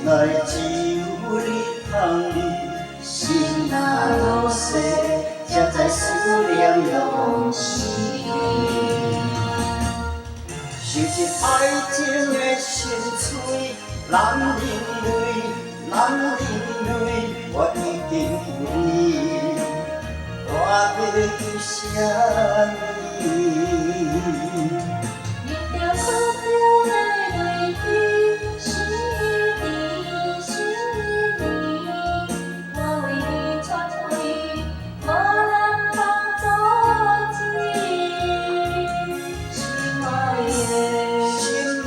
爱只有你通知，心若落雪，才知思念拢是你。收集爱情的深邃，男人泪，男人泪，我已经有你，我要求啥呢？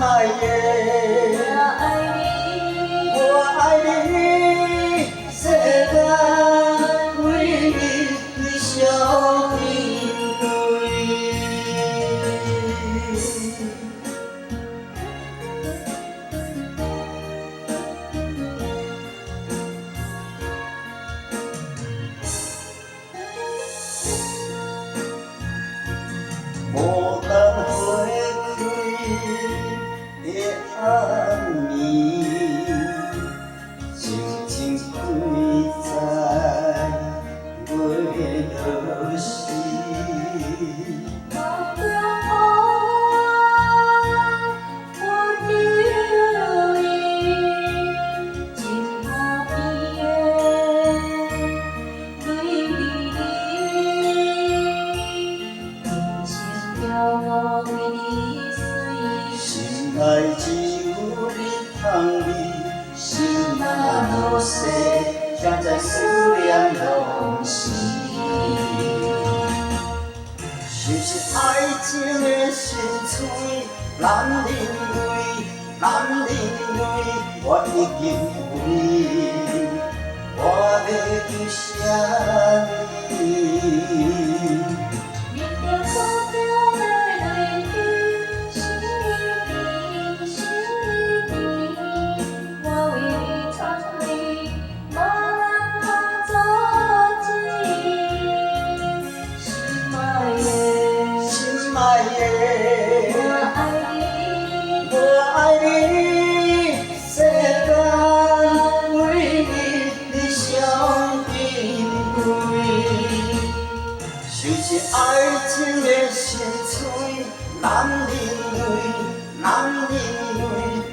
爱的，我爱你，世间为你相面对。无当花开的暗暝，静静开在月落时。心爱只有你通知，心若落雪，才知思念拢是你。收拾爱情的深邃，男人泪，男人泪，我已经有你，我要求啥呢？我爱你，世间为你相面对。收拾爱情的深邃，男人泪，男人泪，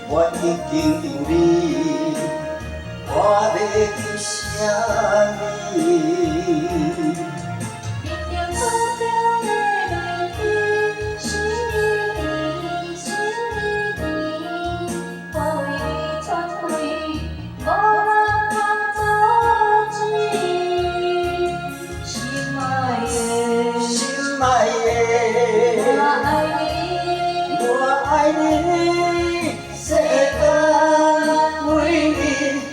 我已经有你，我要求啥呢？我爱你，世间为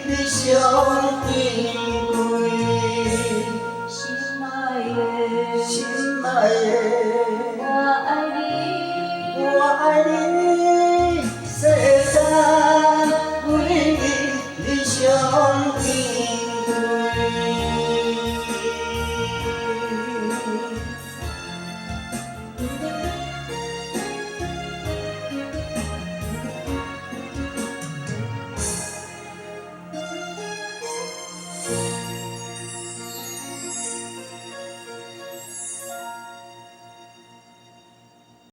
你相面对。心爱的，我爱你。